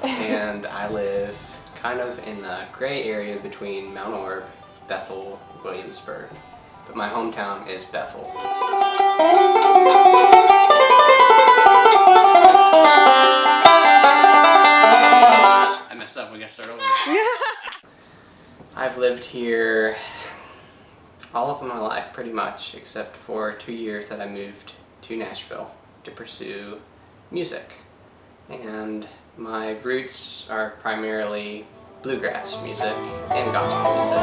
And I live kind of in the gray area between Mount Orb, Bethel, Williamsburg, but my hometown is Bethel. I messed up, we gotta start over. I've lived here all of my life pretty much, except for 2 years that I moved to Nashville to pursue music. And my roots are primarily bluegrass music and gospel music.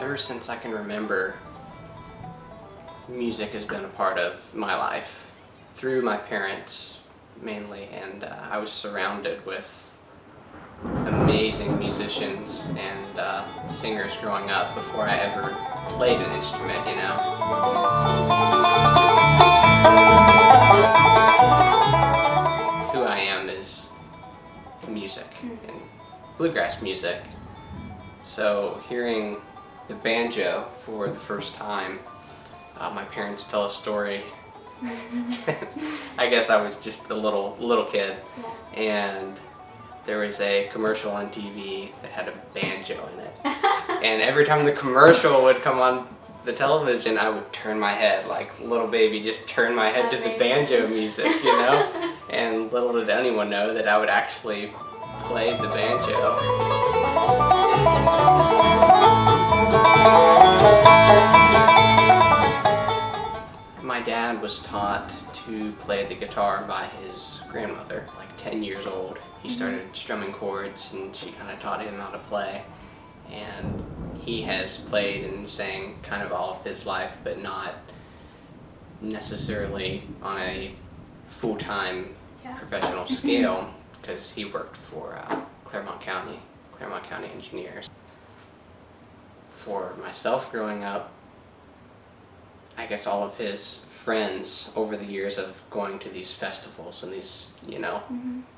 Ever since I can remember, music has been a part of my life through my parents mainly, and I was surrounded with amazing musicians and singers growing up before I ever played an instrument, you know. Who I am is music and bluegrass music. So hearing the banjo for the first time, my parents tell a story. I guess I was just a little kid, and there was a commercial on TV that had a banjo in it. And every time the commercial would come on the television, I would turn my head, like little baby, just turn my head to the banjo music, you know? And little did anyone know that I would actually play the banjo. My dad was taught to play the guitar by his grandmother, like 10 years old. He started strumming chords and she kind of taught him how to play. And he has played and sang kind of all of his life, but not necessarily on a full-time professional scale, because he worked for Clermont County engineers. For myself growing up, I guess all of his friends over the years of going to these festivals and these, you know,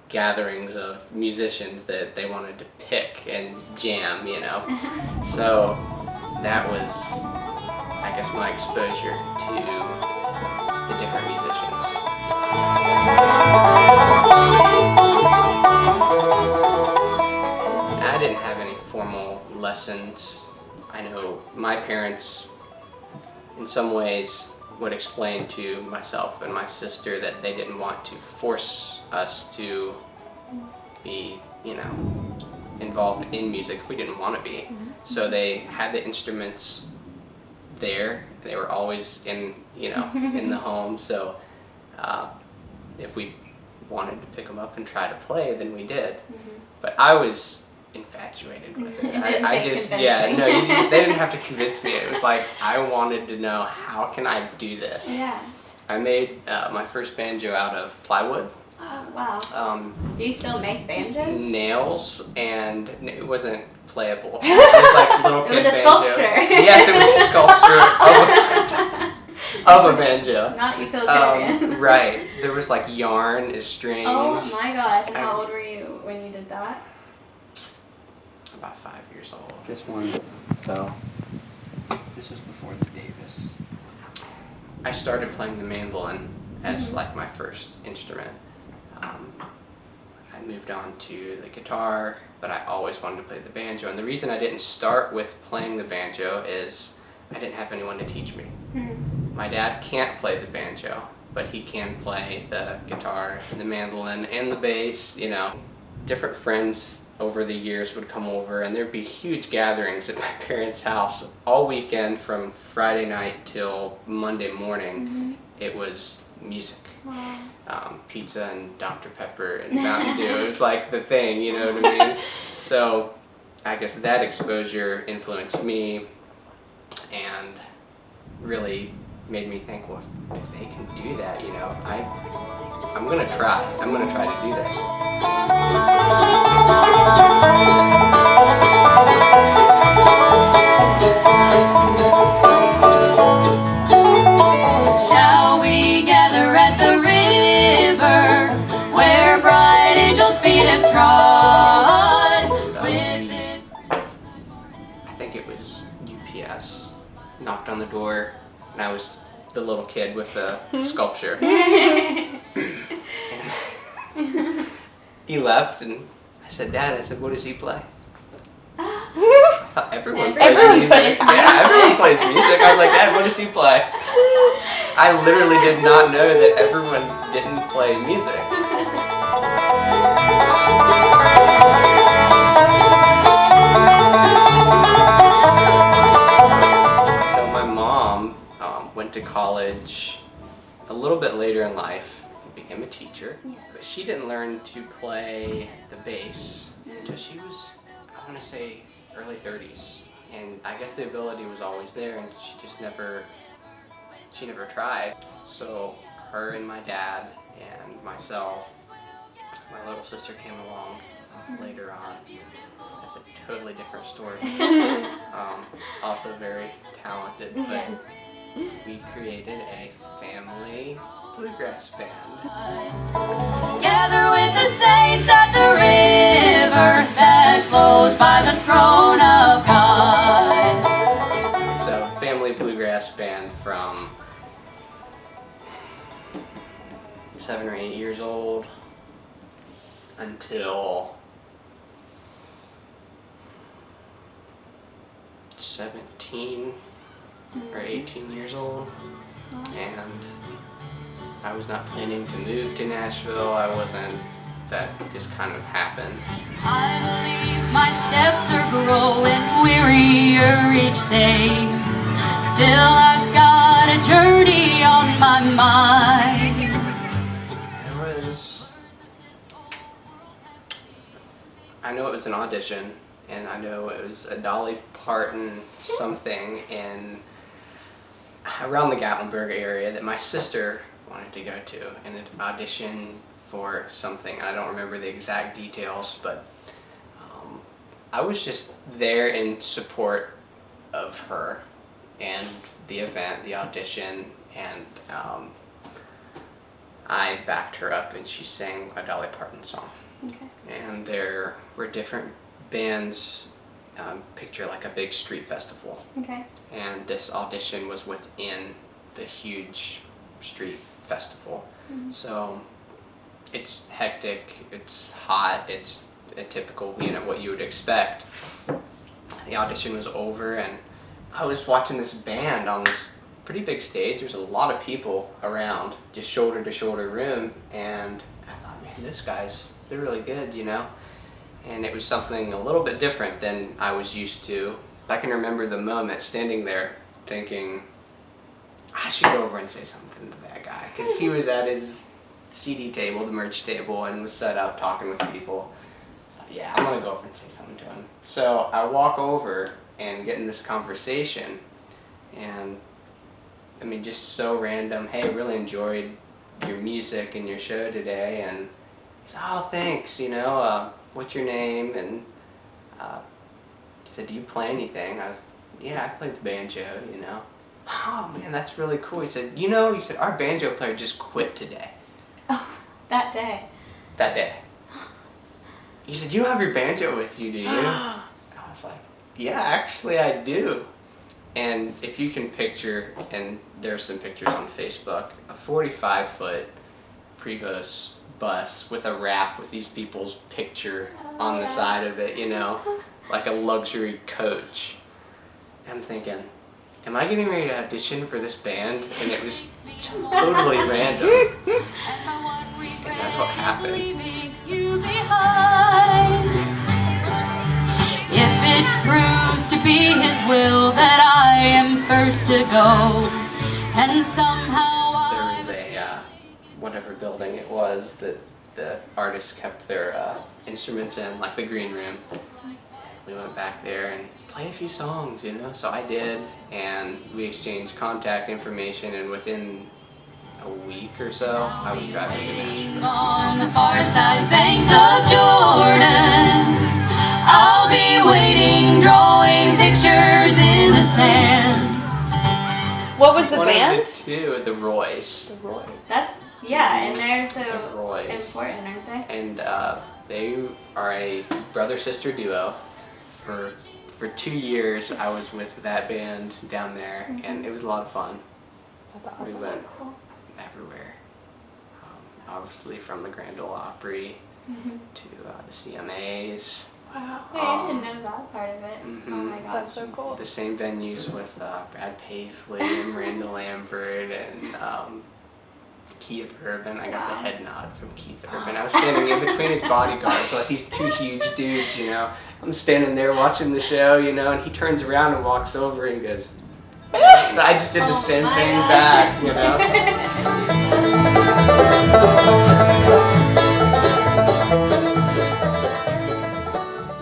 gatherings of musicians that they wanted to pick and jam, you know. So that was, I guess, my exposure to the different musicians. I didn't have any formal lessons. I know my parents in some ways would explain to myself and my sister that they didn't want to force us to be, you know, involved in music if we didn't want to be. So they had the instruments there. They were always in, you know, in the home. So if we wanted to pick them up and try to play, then we did. But I was infatuated with it. I just, yeah, no, they didn't have to convince me. It was like, I wanted to know, how can I do this? Yeah. I made my first banjo out of plywood. Oh, wow. Do you still make banjos? Nails, and it wasn't playable. It was like little kid banjo. It was a sculpture. Yes, it was a sculpture of a banjo. Not utilitarian. Right. There was like yarn as strings. Oh my gosh. And how old were you when you did that? About 5 years old. This one, so this was before the Davis. I started playing the mandolin as like my first instrument. I moved on to the guitar, but I always wanted to play the banjo. And the reason I didn't start with playing the banjo is I didn't have anyone to teach me. My dad can't play the banjo, but he can play the guitar, the mandolin, and the bass, you know. Different friends over the years would come over, and there'd be huge gatherings at my parents' house all weekend from Friday night till Monday morning. It was music. Wow. Pizza and Dr. Pepper and Mountain Dew. It was like the thing, you know what I mean? So I guess that exposure influenced me and really made me think, well, if they can do that, you know, I'm gonna try to do this. Shall we gather at the river where bright angels' feet have trod? I think it was UPS knocked on the door, and I was the little kid with the sculpture. He left, and I said, "Dad," I said, "what does he play?" I thought everyone played music. plays Yeah, everyone plays music. I was like, "Dad, what does he play?" I literally did not know that everyone didn't play music. So my mom went to college a little bit later in life, became a teacher, but she didn't learn to play the bass until she was, I want to say, early 30s. And I guess the ability was always there, and she just never tried. So her and my dad and myself, my little sister came along later on. That's a totally different story. Also very talented, but we created a family bluegrass band. Gather with the saints at the river that flows by the throne of God. So, family bluegrass band from 7 or 8 years old until 17 or 18 years old, and I was not planning to move to Nashville. I wasn't. That just kind of happened. I believe my steps are growing wearier each day. Still I've got a journey on my mind. I know it was an audition, and I know it was a Dolly Parton something in around the Gatlinburg area that my sister wanted to go to, and an audition for something. I don't remember the exact details, but I was just there in support of her and the event, the audition, and I backed her up, and she sang a Dolly Parton song. Okay. And there were different bands, picture like a big street festival. Okay. And this audition was within the huge street festival. Mm-hmm. So it's hectic, it's hot, it's a typical, what you would expect. The audition was over, and I was watching this band on this pretty big stage. There's a lot of people around, just shoulder to shoulder room, and I thought, man, those guys, they're really good, And it was something a little bit different than I was used to. I can remember the moment standing there thinking, I should go over and say something to that guy, because he was at his CD table, the merch table, and was set up talking with people. Yeah, I'm gonna go over and say something to him. So I walk over and get in this conversation, and just so random. Hey, really enjoyed your music and your show today, and he's, oh, thanks. What's your name? And he said, do you play anything? I was, yeah, I play the banjo. Oh man, that's really cool. He said, our banjo player just quit today. Oh, that day. That day. He said, you don't have your banjo with you, do you? I was like, yeah, actually I do. And if you can picture, and there's some pictures on Facebook, a 45-foot Prevost bus with a wrap with these people's picture on the side of it, like a luxury coach. And I'm thinking, am I getting ready to audition for this band? And it was totally random. And that's what happened. If it proves to be his will that I am first to go, and somehow there was a, whatever building it was that the artists kept their instruments in, like the green room. We went back there and played a few songs, so I did, and we exchanged contact information, and within a week or so, I was driving to Nashville. On the far side banks of Jordan, I'll be waiting, drawing pictures in the sand. What was the One band? of the two, the Roys. The Roy. That's, yeah, and they're so The Roys. important, aren't they? And they are a brother-sister duo. For 2 years, I was with that band down there, and it was a lot of fun. That's We awesome. went everywhere. Obviously, from the Grand Ole Opry to the CMAs. Wow. Wait, I didn't know that part of it. Mhm. Oh my gosh. That's so cool. The same venues with Brad Paisley and Miranda Lambert and Keith Urban. I got the head nod from Keith Urban. I was standing in between his bodyguards, like these two huge dudes, you know. I'm standing there watching the show, you know, and he turns around and walks over and goes. So I just did the same my thing God. back, you know.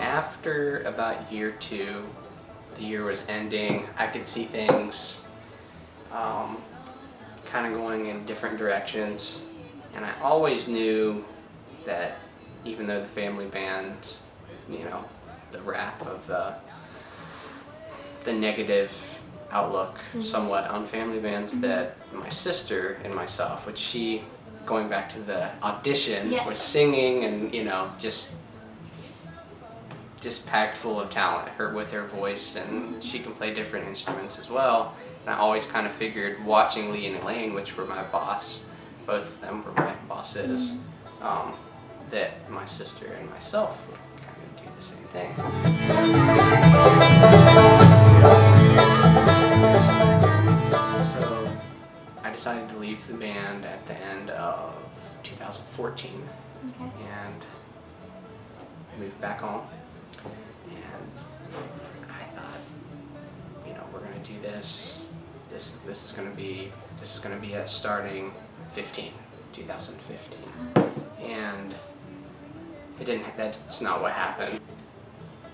After about year 2, the year was ending, I could see things kind of going in different directions, and I always knew that even though the family band's, you know, the rap of the negative outlook somewhat on family bands, that my sister and myself, which she, going back to the audition, Yeah. was singing and, you know, just packed full of talent, with her voice, and she can play different instruments as well. And I always kind of figured, watching Lee and Elaine, which were my boss, both of them were my bosses, that my sister and myself would kind of do the same thing. So I decided to leave the band at the end of 2014 Okay. and moved back home. And I thought, you know, we're gonna do this. This is gonna be it starting 2015. And it didn't. That's not what happened.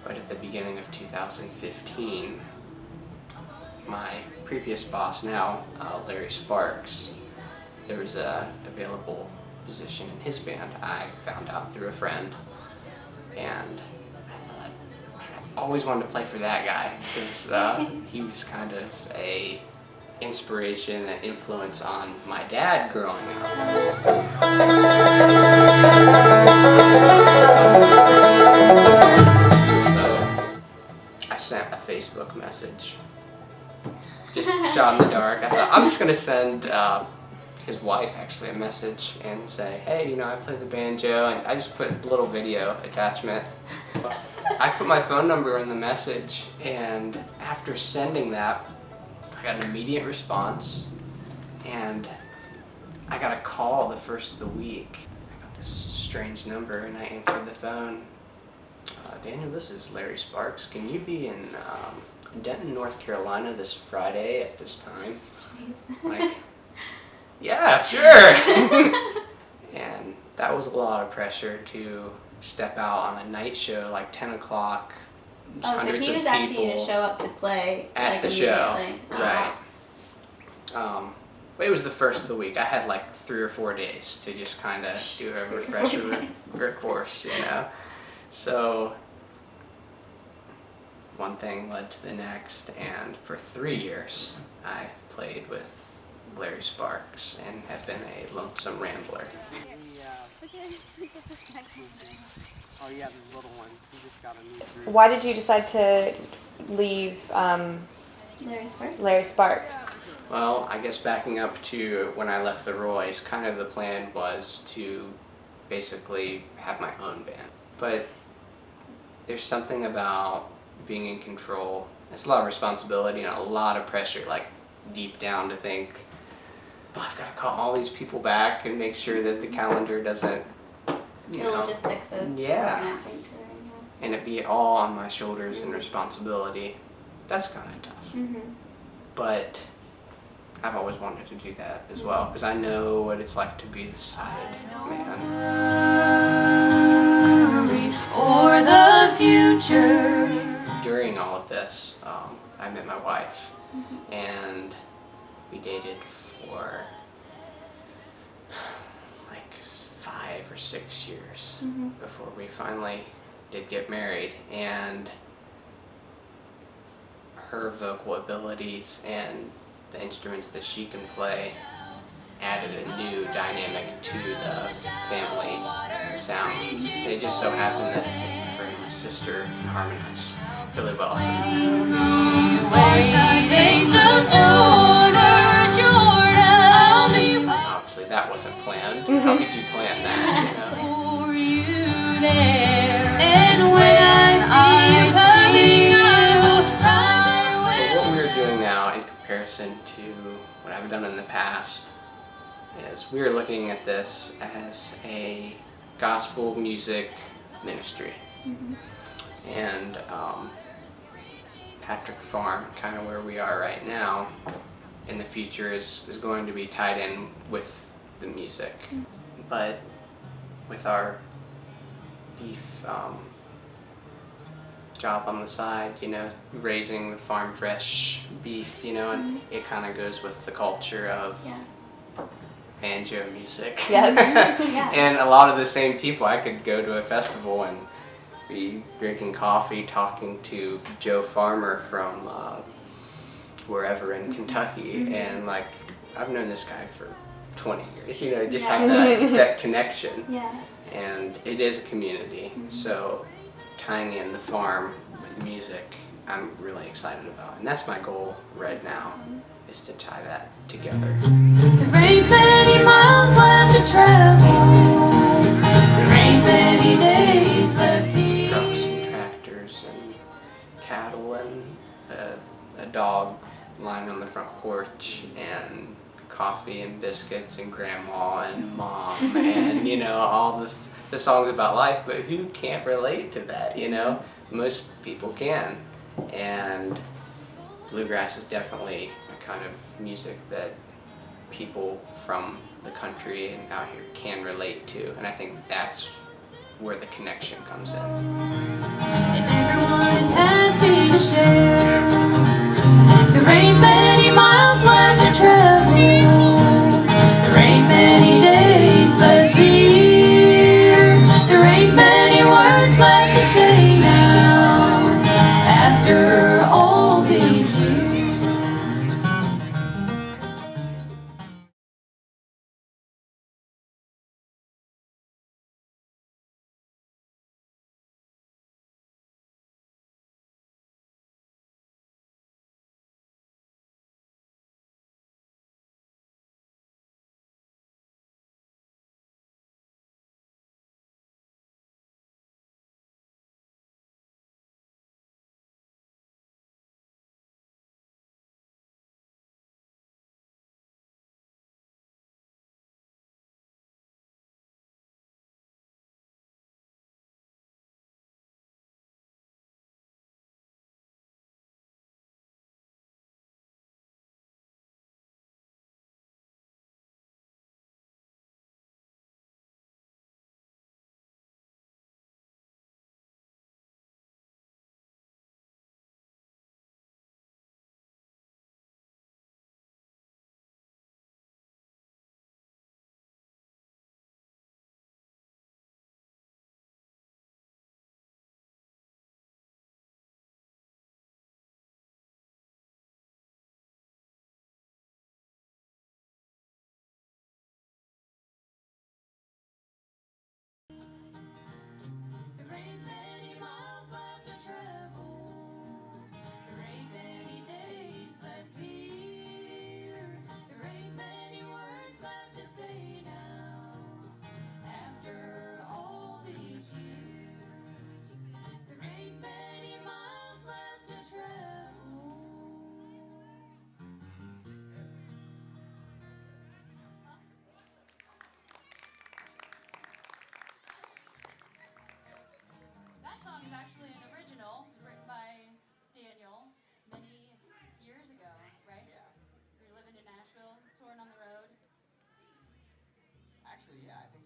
But at the beginning of 2015, my previous boss now, Larry Sparks, there was a available position in his band. I found out through a friend, and I thought, I've always wanted to play for that guy, because he was kind of a inspiration and influence on my dad growing up. So I sent a Facebook message, just shot in the dark. I thought, I'm just gonna send his wife actually a message and say, hey, you know, I play the banjo, and I just put a little video attachment. I put my phone number in the message, and after sending that, I got an immediate response, and I got a call the first of the week. I got this strange number, and I answered the phone. Daniel, this is Larry Sparks. Can you be in Denton, North Carolina this Friday at this time? Jeez. Like, yeah, sure. And that was a lot of pressure to step out on a night show, like 10 o'clock. Oh, so Hundreds he of was asking you to people show up to play at like, the show, immediately. right? But it was the first of the week. I had like 3 or 4 days to just kind of do a refresher course, you know. So one thing led to the next, and for 3 years I played with Larry Sparks and have been a lonesome rambler. Oh yeah, the little one. He just got a new group. Why did you decide to leave Larry Sparks? Larry Sparks? Well, I guess backing up to when I left the Roys, kind of the plan was to basically have my own band. But there's something about being in control. It's a lot of responsibility and a lot of pressure, like deep down, to think, oh, I've got to call all these people back and make sure that the calendar doesn't, you The know, logistics of Yeah. organizing to and it be all on my shoulders and responsibility. That's kind of tough. Mm-hmm. But I've always wanted to do that as well, because I know what it's like to be the side man. Or the future. During all of this, I met my wife, and we dated for like 5 or 6 years before we finally did get married, and her vocal abilities and the instruments that she can play added a new dynamic to the family sound. And it just so happened that her and my sister can harmonize really well. Obviously that wasn't planned. How could you plan that? You know? But what we're doing now in comparison to what I've done in the past is we're looking at this as a gospel music ministry. And Patrick Farm, kind of where we are right now, in the future is going to be tied in with the music. But with our beef job on the side, you know, raising the farm fresh beef, you know, and it kind of goes with the culture of banjo music. Yes. And a lot of the same people. I could go to a festival and be drinking coffee, talking to Joe Farmer from wherever in Kentucky, and like, I've known this guy for 20 years, you know, just have that connection. And it is a community, so tying in the farm with music, I'm really excited about. And that's my goal right now, is to tie that together. There ain't many miles left to travel. There ain't many days left here. Trucks and tractors and cattle and a dog lying on the front porch and coffee and biscuits and grandma and mom and, you know, all the songs about life, but who can't relate to that, you know? Most people can. And bluegrass is definitely a kind of music that people from the country and out here can relate to, and I think that's where the connection comes in. And everyone is happy to share. There ain't many miles left to travel. There ain't many days left here. There ain't many words left to say now. After all these years. That song is actually an original. It was written by Daniel many years ago, right? Yeah. You were living in Nashville, touring on the road. Actually, yeah, I think